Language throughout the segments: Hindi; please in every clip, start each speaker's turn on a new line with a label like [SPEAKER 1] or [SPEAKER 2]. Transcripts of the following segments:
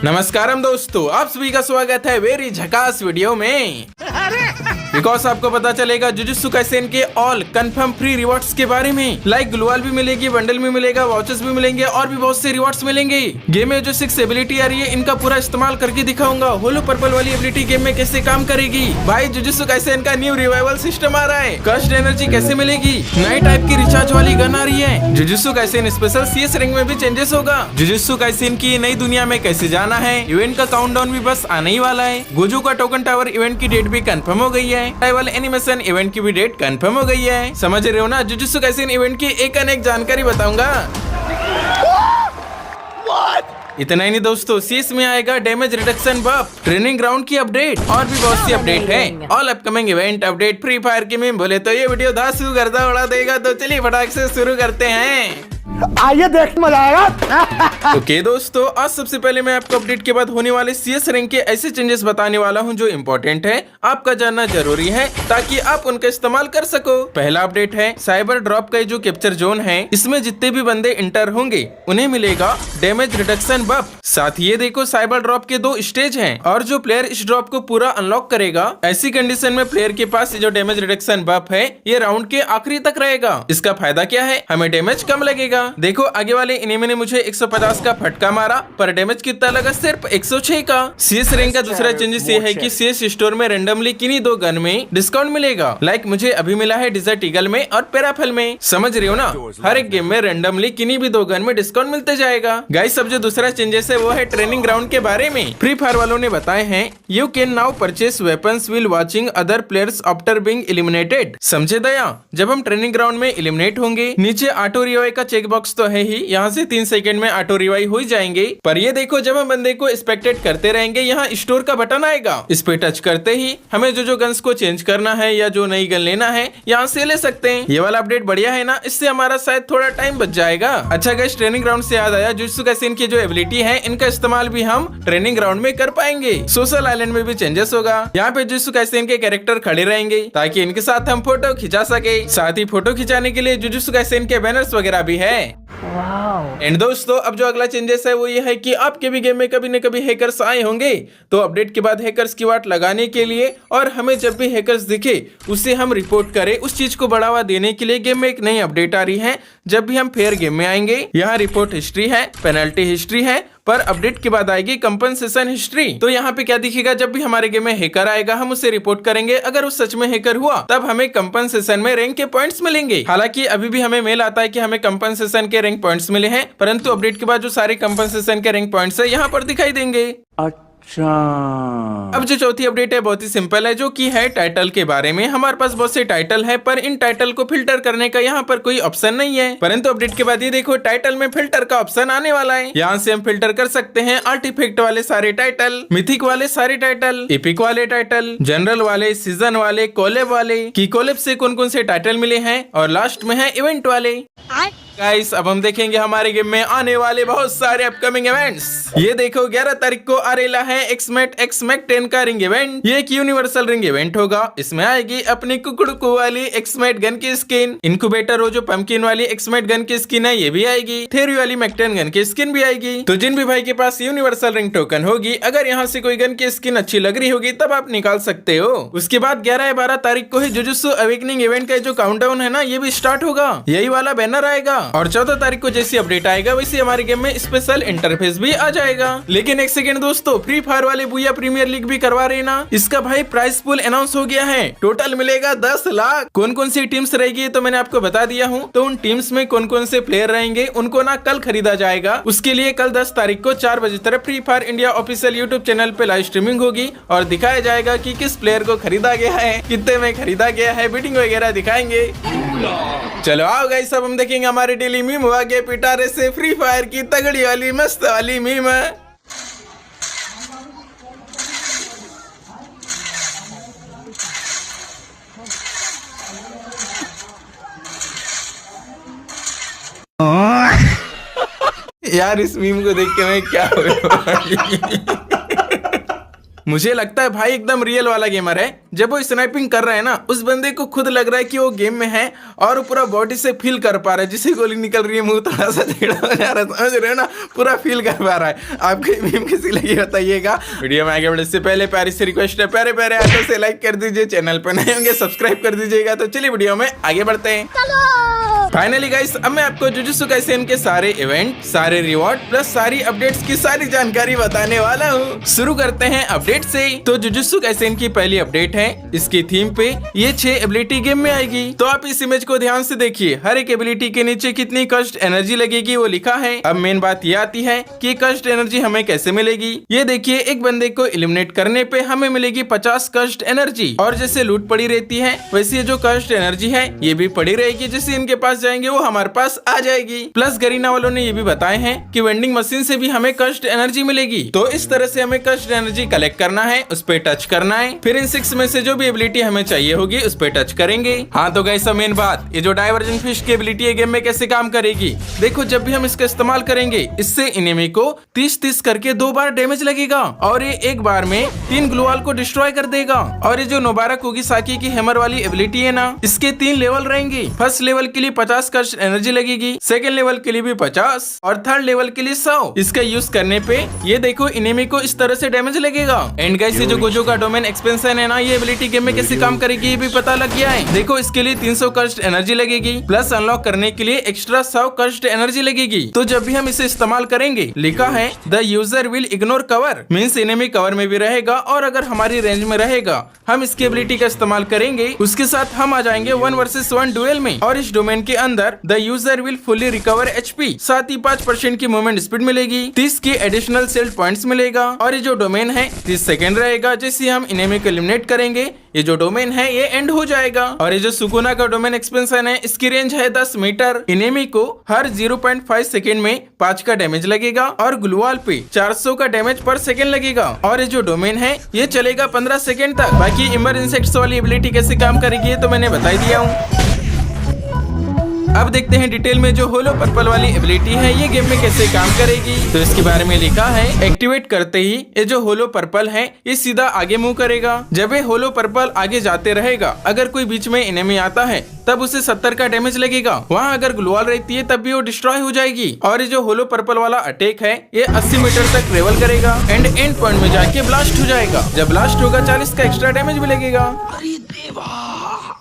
[SPEAKER 1] नमस्कारम दोस्तों, आप सभी का स्वागत है वेरी झकास वीडियो में। बिकॉज आपको पता चलेगा जुजुत्सु काइसेन के ऑल कंफर्म फ्री रिवॉर्ड्स के बारे में। लाइक ग्लूवाल भी मिलेगी, बंडल भी मिलेगा, वाचेस भी मिलेंगे और भी बहुत से रिवॉर्ड्स मिलेंगे। गेम में जो 6 एबिलिटी आ रही है इनका पूरा इस्तेमाल करके दिखाऊंगा। होलो पर्पल वाली एबिलिटी गेम में कैसे काम करेगी। भाई जुजुत्सु काइसेन का न्यू रिवाइवल सिस्टम आ रहा है। कस्ट एनर्जी कैसे मिलेगी। नई टाइप की रिचार्ज वाली गन आ रही है। Jujutsu Kaisen special CS rank में भी चेंजेस होगा। जुजुत्सु काइसेन की नई दुनिया में कैसे जाना है। इवेंट का काउंटडाउन भी बस आने ही वाला है। गोजू का टोकन टावर इवेंट की डेट भी कंफर्म हो गई है। राइवल एनिमेशन इवेंट की भी डेट कंफर्म हो गई है। समझ रहे हो ना। जुजुत्सु काइसेन इवेंट की एक अनेक जानकारी बताऊंगा। इतना ही नहीं दोस्तों, CS में आएगा डैमेज रिडक्शन बफ, ट्रेनिंग ग्राउंड की अपडेट और भी बहुत सी अपडेट है। All upcoming event update free fire की मीम बोले तो ये वीडियो धांसू गर्दा उड़ा देगा। तो चलिए फटाक से शुरू करते हैं।
[SPEAKER 2] आइए देख मजा आएगा।
[SPEAKER 1] ओके दोस्तों, आज सबसे पहले मैं आपको अपडेट के बाद होने वाले CS रैंक के ऐसे चेंजेस बताने वाला हूं जो इम्पोर्टेंट है, आपका जानना जरूरी है ताकि आप उनका इस्तेमाल कर सको। पहला अपडेट है साइबर ड्रॉप का जो कैप्चर जोन है, इसमें जितने भी बंदे इंटर होंगे उन्हें मिलेगा डैमेज रिडक्शन बफ। साथ ही ये देखो साइबर ड्रॉप के 2 स्टेज हैं और जो प्लेयर इस ड्रॉप को पूरा अनलॉक करेगा, ऐसी कंडीशन में प्लेयर के पास जो डैमेज रिडक्शन बफ है ये राउंड के आखिरी तक रहेगा। इसका फायदा क्या है, हमें डैमेज कम लगेगा। देखो आगे वाले इनिमी ने मुझे 150 का फटका मारा पर डैमेज कितना लगा, सिर्फ 106 का। CS रैंक का दूसरा चेंजेस ये है कि CS स्टोर में रेंडमली किन्हीं 2 गन में डिस्काउंट मिलेगा। लाइक मुझे अभी मिला है डिजर्ट ईगल में और पैराफल में। समझ रहे हो ना, हर एक गेम में रेंडमली किन्हीं भी 2 गन में डिस्काउंट मिलते जाएगा। गाइस अब जो दूसरा चेंजेस है वो है ट्रेनिंग ग्राउंड के बारे में। फ्री फायर वालों ने बताए हैं you can now purchase weapons wheel watching other players after being eliminated. समझे दया, जब हम ट्रेनिंग ग्राउंड में एलिमिनेट होंगे नीचे ऑटो रिवाइव का चेक बॉक्स तो है ही, यहाँ से 3 सेकंड में ऑटो रिवाइव हो जाएंगे। पर ये देखो जब हम बंदे को स्पेक्टेट करते रहेंगे यहाँ स्टोर का बटन आएगा, इस पे टच करते ही हमें जो गन्स को चेंज करना है या जो नई गन लेना है यहाँ से ले सकते हैं। ये वाला अपडेट बढ़िया है ना, इससे हमारा शायद थोड़ा टाइम बच जाएगा। अच्छा गाइस, ट्रेनिंग ग्राउंड से याद आया, जुजुत्सु काइसेन की जो एबिलिटी है इनका इस्तेमाल भी हम ट्रेनिंग ग्राउंड में कर पाएंगे। सोशल आइलैंड में भी चेंजेस होगा। यहाँ पे जुजुत्सु काइसेन के कैरेक्टर खड़े रहेंगे ताकि इनके साथ हम फोटो खिंचा सके। साथ ही फोटो खिंचाने के लिए जुजुत्सु काइसेन के बैनर्स वगैरह भी है। एंड दोस्तों अब जो अगला चेंजेस है वो ये है कि आपके भी गेम में कभी न कभी हैकर्स आए होंगे, तो अपडेट के बाद हैकर्स की वाट लगाने के लिए और हमें जब भी हैकर्स दिखे उसे हम रिपोर्ट करें, उस चीज को बढ़ावा देने के लिए गेम में एक नई अपडेट आ रही है। जब भी हम फेयर गेम में आएंगे यहाँ रिपोर्ट हिस्ट्री है, पेनल्टी हिस्ट्री है, पर अपडेट के बाद आएगी कंपनसेशन हिस्ट्री। तो यहाँ पे क्या दिखेगा, जब भी हमारे गेम में हैकर आएगा हम उसे रिपोर्ट करेंगे, अगर वो सच में हैकर हुआ तब हमें कंपनसेशन में रैंक के पॉइंट्स मिलेंगे। हालांकि अभी भी हमें मेल आता है कि हमें कंपनसेशन के रैंक पॉइंट्स मिले हैं, परंतु अपडेट के बाद जो सारे कंपनसेशन के रैंक पॉइंट्स है यहाँ पर दिखाई देंगे।
[SPEAKER 2] अच्छा,
[SPEAKER 1] अब जो चौथी अपडेट है बहुत ही सिंपल है, जो कि है टाइटल के बारे में। हमारे पास बहुत से टाइटल है पर इन टाइटल को फिल्टर करने का यहाँ पर कोई ऑप्शन नहीं है, परंतु अपडेट के बाद ये देखो टाइटल में फिल्टर का ऑप्शन आने वाला है। यहाँ से हम फिल्टर कर सकते हैं आर्टिफैक्ट वाले सारे टाइटल, मिथिक वाले सारे टाइटल, एपिक वाले टाइटल, जनरल वाले, सीजन वाले, कोलेब वाले, की कोलेब से कौन कौन से टाइटल मिले हैं, और लास्ट में है इवेंट वाले। गाइस अब हम देखेंगे हमारे गेम में आने वाले बहुत सारे अपकमिंग इवेंट्स। ये देखो 11 तारीख को आ रहा है एक्समेट 10 का रिंग इवेंट। ये एक यूनिवर्सल रिंग इवेंट होगा। इसमें आएगी अपनी कुकड़ू वाली एक्समेट गन की स्किन, इनक्यूबेटर हो जो पंपकिन वाली एक्समेट गन की स्किन है ये भी आएगी, थेरी वाली मैकटेन गन की स्किन भी आएगी। तो जिन भी भाई के पास यूनिवर्सल रिंग टोकन होगी, अगर यहाँ से कोई गन की स्किन अच्छी लग रही होगी तब आप निकाल सकते हो। उसके बाद 11 या 12 तारीख को ही जुजुत्सु अवेकनिंग इवेंट का जो काउंटडाउन है ना ये भी स्टार्ट होगा, यही वाला बैनर आएगा। और 14 तारीख को जैसी अपडेट आएगा वैसे हमारे गेम में स्पेशल इंटरफेस भी आ जाएगा। लेकिन एक सेकंड दोस्तों, फ्री फायर वाले बुया प्रीमियर लीग भी करवा रहे ना, इसका भाई प्राइस पूल अनाउंस हो गया है। टोटल मिलेगा 10 लाख। कौन कौन सी टीम्स रहेगी तो मैंने आपको बता दिया हूँ। तो उन टीम्स में कौन कौन से प्लेयर रहेंगे उनको ना कल खरीदा जाएगा। उसके लिए कल 10 तारीख को 4 बजे तरफ free fire India official YouTube channel पे लाइव स्ट्रीमिंग होगी और दिखाया जाएगा कि किस प्लेयर को खरीदा गया है, कितने में खरीदा गया है, बिडिंग वगैरह दिखाएंगे। चलो आओ गाइस, अब हम देखेंगे हमारे डेली मीम हुआ गया पिटारे से फ्री फायर की तगड़ी वाली मस्त वाली मीम है। यार इस मीम को देख के मैं क्या हो मुझे लगता है भाई एकदम रियल वाला गेमर है। जब वो स्नाइपिंग कर रहा है ना, उस बंदे को खुद लग रहा है कि वो गेम में है और वो पूरा बॉडी से फील कर पा रहा है। जिसे गोली निकल रही है मुंह थोड़ा सा टेढ़ा हो जा रहा है, समझ रहे हो ना, पूरा फील कर पा रहा है। आपको मीम कैसी लगी बताइएगा। वीडियो में आगे बढ़ने से पहले प्यारी से रिक्वेस्ट है, प्यारे प्यारे हाथों से लाइक कर दीजिए, चैनल पर नए होंगे सब्सक्राइब कर दीजिएगा। तो चलिए वीडियो में आगे बढ़ते हैं। फाइनली गाइस, अब मैं आपको जुजुत्सु काइसेन के सारे इवेंट, सारे रिवॉर्ड प्लस सारी अपडेट्स की सारी जानकारी बताने वाला हूँ। शुरू करते हैं अपडेट से। तो जुजुत्सु काइसेन की पहली अपडेट है, इसकी थीम पे ये 6 एबिलिटी गेम में आएगी। तो आप इस इमेज को ध्यान से देखिए, हर एक एबिलिटी के नीचे कितनी कस्ट एनर्जी लगेगी वो लिखा है। अब मेन बात ये आती है कि कस्ट एनर्जी हमें कैसे मिलेगी। ये देखिए, एक बंदे को एलिमिनेट करने पे हमें मिलेगी 50 कस्ट एनर्जी। और जैसे लूट पड़ी रहती है, वैसे जो कस्ट एनर्जी है ये भी पड़ी रहेगी। जैसे इनके पास जाएंगे वो हमारे पास आ जाएगी। प्लस गरीना वालों ने ये भी बताए हैं कि वेंडिंग मशीन से भी हमें कस्ट एनर्जी मिलेगी। तो इस तरह से हमें कस्ट एनर्जी कलेक्ट करना है, उस पे टच करना है, फिर इन 6 में से जो भी एबिलिटी हमें चाहिए होगी उस पे टच करेंगे। हाँ तो गाइस, मेन बात, ये जो डाइवर्जन फिश की एबिलिटी है गेम में कैसे काम करेगी। देखो, जब भी हम इसका इस्तेमाल करेंगे, इससे एनिमी को 30-30 करके 2 बार डैमेज लगेगा और ये एक बार में 3 ग्लूवाल को डिस्ट्रॉय कर देगा। और ये जो नोबारा कुगिसाकी की हैमर वाली एबिलिटी है ना, इसके 3 लेवल रहेंगे। फर्स्ट लेवल के लिए 50 कस्ट एनर्जी लगेगी, सेकंड लेवल के लिए भी 50 और थर्ड लेवल के लिए 100। इसका यूज करने पे ये देखो एनिमी को इस तरह से डैमेज लगेगा। एंड गाइस, ये जो गोजो का डोमेन एक्सपेंशन है ना, ये एबिलिटी गेम में कैसे काम करेगी ये भी पता लग गया है। देखो, इसके लिए 300 कस्ट एनर्जी लगेगी, प्लस अनलॉक करने के लिए एक्स्ट्रा 100 कस्ट एनर्जी लगेगी। तो जब भी हम इसे इस्तेमाल करेंगे, लिखा है the user will ignore cover, means enemy cover में भी रहेगा और अगर हमारी रेंज में रहेगा, हम इसकी एबिलिटी का इस्तेमाल करेंगे, उसके साथ हम आ जाएंगे 1 वर्सेस 1 डुएल में। और इस डोमेन के अंदर the user will fully recover HP, साथ ही 5% की मूवमेंट स्पीड मिलेगी, 30 की एडिशनल सेल्फ पॉइंट्स मिलेगा। और ये जो डोमेन है 30 सेकंड रहेगा। जैसे हम एनिमी को एलिमिनेट करेंगे, ये जो डोमेन है ये एंड हो जाएगा। और ये जो सुकुना का डोमेन एक्सपेंशन है, इसकी रेंज है 10 मीटर। एनिमी को हर 0.5 सेकंड में 5 का डैमेज लगेगा और ग्लूवाल पे 400 का डैमेज पर सेकंड लगेगा। और ये जो डोमेन है ये चलेगा 15 सेकंड तक। बाकी इमर इंसेक्ट्स वाली एबिलिटी कैसे काम करेगी ये तो मैंने बता ही दिया हूँ। अब देखते हैं डिटेल में जो होलो पर्पल वाली एबिलिटी है ये गेम में कैसे काम करेगी। तो इसके बारे में लिखा है, एक्टिवेट करते ही ये जो होलो पर्पल है ये सीधा आगे मूव करेगा। जब ये होलो पर्पल आगे जाते रहेगा, अगर कोई बीच में एनिमी आता है तब उसे 70 का डैमेज लगेगा। वहाँ अगर ग्लूवाल रहती है तब भी वो डिस्ट्रॉय हो जाएगी। और ये जो होलो पर्पल वाला अटैक है ये 80 मीटर तक ट्रेवल करेगा एंड एंड पॉइंट में जाके ब्लास्ट हो जाएगा। जब ब्लास्ट होगा 40 का एक्स्ट्रा डैमेज भी लगेगा।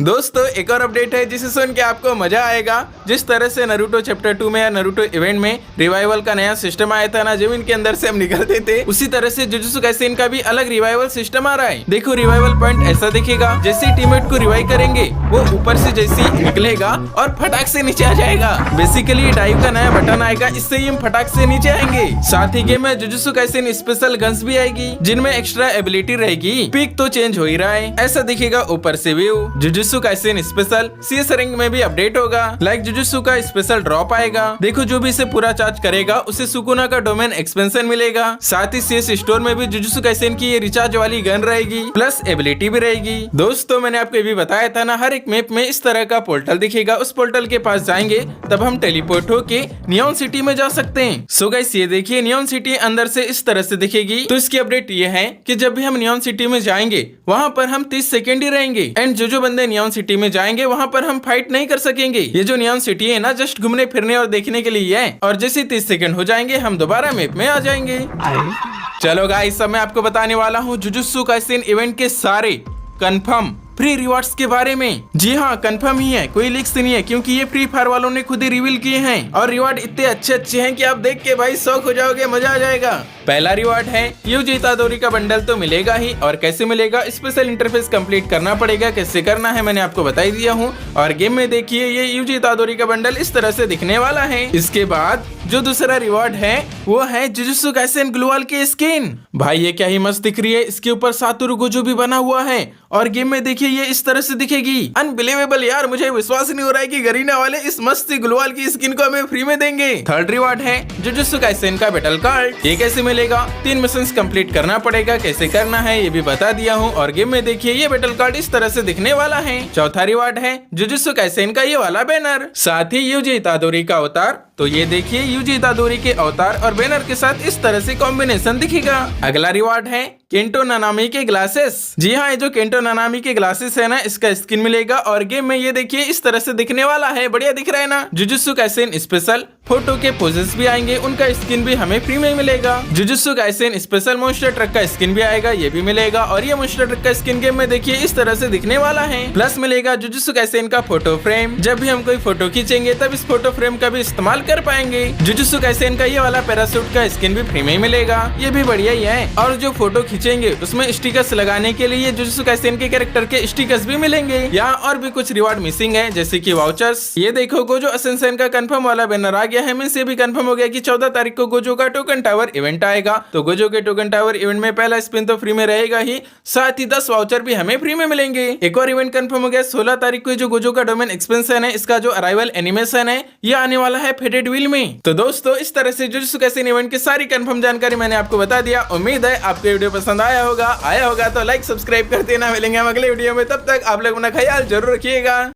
[SPEAKER 1] दोस्तों, एक और अपडेट है जिसे सुन के आपको मजा आएगा। जिस तरह से नारुतो चैप्टर 2 में या नारुतो इवेंट में रिवाइवल का नया सिस्टम आया था ना, जमीन के अंदर से हम निकलते थे, उसी तरह से जुजुत्सु काइसेन का भी अलग रिवाइवल सिस्टम आ रहा है। देखो, रिवाइवल पॉइंट ऐसा दिखेगा, जैसे टीममेट को रिवाइव करेंगे वो ऊपर से जैसे निकलेगा और फटाक से नीचे आ जाएगा। बेसिकली डाइव का नया बटन आएगा, इससे ही हम फटाक से नीचे आएंगे। साथ ही गेम में जुजुत्सु काइसेन स्पेशल गन्स भी आएगी जिनमें एक्स्ट्रा एबिलिटी रहेगी। पिक तो चेंज हो ही रहा है, ऐसा दिखेगा ऊपर से view. Jujutsu Kaisen special CS rank में भी अपडेट होगा। लाइक जुजुत्सु का स्पेशल ड्रॉप आएगा। देखो, जो भी इसे पूरा चार्ज करेगा उसे सुकुना का डोमेन एक्सपेंशन मिलेगा। साथ ही CS स्टोर में भी जुजुत्सु काइसेन की ये रिचार्ज वाली गन रहेगी, प्लस एबिलिटी भी रहेगी। दोस्तों, मैंने आपको ये भी बताया था ना, हर एक मैप में इस तरह का पोर्टल दिखेगा। उस पोर्टल के पास जाएंगे तब हम टेलीपोर्ट होके नियॉन सिटी में जा सकते हैं। सो गाइस, ये देखिए नियॉन सिटी अंदर से इस तरह से दिखेगी। तो इसकी अपडेट ये है कि जब भी हम नियॉन सिटी में जाएंगे वहाँ पर हम 30 सेकेंड ही रहेंगे एंड जो बंदे नियॉन सिटी में जाएंगे वहाँ पर हम फाइट नहीं कर सकेंगे। ये जो नियॉन सिटी है ना, जस्ट घूमने फिरने और देखने के लिए है। और जैसे 30 सेकंड हो जाएंगे हम दोबारा मैप में आ जाएंगे। चलो गाइस, अब मैं आपको बताने वाला हूँ जुजुत्सु काइसेन इवेंट के सारे कंफर्म फ्री रिवॉर्ड्स के बारे में। जी हाँ, कंफर्म ही है, कोई लीक्स नहीं है, क्योंकि ये फ्री फायर वालों ने खुद ही रिवील किए हैं। और रिवॉर्ड इतने अच्छे हैं कि आप देख के भाई शौक हो जाओगे, मजा आ जाएगा। पहला रिवॉर्ड है यूजी इतादोरी का बंडल। तो मिलेगा ही, और कैसे मिलेगा, स्पेशल इंटरफेस कंप्लीट करना पड़ेगा। कैसे करना है मैंने आपको बता ही दिया हूँ। और गेम में देखिए ये यूजी इतादोरी का बंडल इस तरह से दिखने वाला है। इसके बाद जो दूसरा रिवॉर्ड है वो है जुजुत्सु काइसेन ग्लूवाल की स्किन। भाई ये क्या ही मस्त दिख रही है, इसके ऊपर सातोरु गोजो भी बना हुआ है और गेम में देखिए ये इस तरह से दिखेगी। अनबिलीवेबल यार, मुझे विश्वास नहीं हो रहा है कि गरीना वाले इस मस्त ग्लूवाल की स्किन को हमें फ्री में देंगे। थर्ड रिवॉर्ड है जुजुत्सु काइसेन का बैटल कार्ड। ये कैसे मिलेगा, 3 मिशंस कंप्लीट करना पड़ेगा। कैसे करना है ये भी बता दिया हूँ। और गेम में देखिए ये बैटल कार्ड इस तरह से दिखने वाला है। चौथा रिवॉर्ड है जुजुत्सु काइसेन का ये वाला बैनर। साथ ही यूजी इतादोरी का अवतार तो ये देखिए यूजी इतादोरी के अवतार और बैनर के साथ इस तरह से कॉम्बिनेशन दिखेगा। अगला रिवार्ड है केंटो नानामी के ग्लासेस। जी हाँ, ये जो केंटो नानामी के ग्लासेस है ना, इसका स्किन मिलेगा और गेम में ये देखिए इस तरह से दिखने वाला है। बढ़िया दिख रहा है ना। जुजुत्सु काइसेन स्पेशल फोटो के पोजेस भी आएंगे, उनका स्किन भी हमें फ्री में मिलेगा। Jujutsu Kaisen special monster truck का स्किन भी आएगा, ये भी मिलेगा। और ये मॉन्स्टर ट्रक का स्किन गेम में देखिए इस तरह से दिखने वाला है। प्लस मिलेगा जुजुत्सु काइसेन का फोटो फ्रेम। जब भी हम कोई फोटो खींचेंगे तब इस फोटो फ्रेम का भी इस्तेमाल कर पाएंगे। जुजुत्सु काइसेन का ये वाला पैरासूट का स्किन भी फ्री में मिलेगा, ये भी बढ़िया ही है। और जो फोटो खींचेंगे उसमें स्टिकर्स लगाने के लिए जुजुत्सु काइसेन के कैरेक्टर के स्टिकर्स भी मिलेंगे। यहाँ और भी कुछ रिवार्ड मिसिंग है, जैसे कि वाउचर्स। ये देखो गोजो असेंशन का कंफर्म वाला बैनर आ गया है। मींस ये भी कंफर्म हो गया कि 14 तारीख को गोजो का टोकन टावर इवेंट आएगा। तो गोजो के टोकन टावर इवेंट में पहला स्पिन तो फ्री में रहेगा ही, साथ ही 10 वाउचर भी हमें फ्री में मिलेंगे। एक और इवेंट कंफर्म हो गया 16 तारीख को जो गोजो का डोमेन एक्सपेंशन है, इसका जो अराइवल एनिमेशन है ये आने वाला है फेटेड व्हील में। तो दोस्तों इस तरह से जुजुत्सु काइसेन इवेंट की सारी कंफर्म जानकारी मैंने आपको बता दिया। उम्मीद है आपको वीडियो पसंद आया होगा तो लाइक सब्सक्राइब कर देना। मिलेंगे हम अगले वीडियो में, तब तक आप लोग अपना ख्याल जरूर रखिएगा।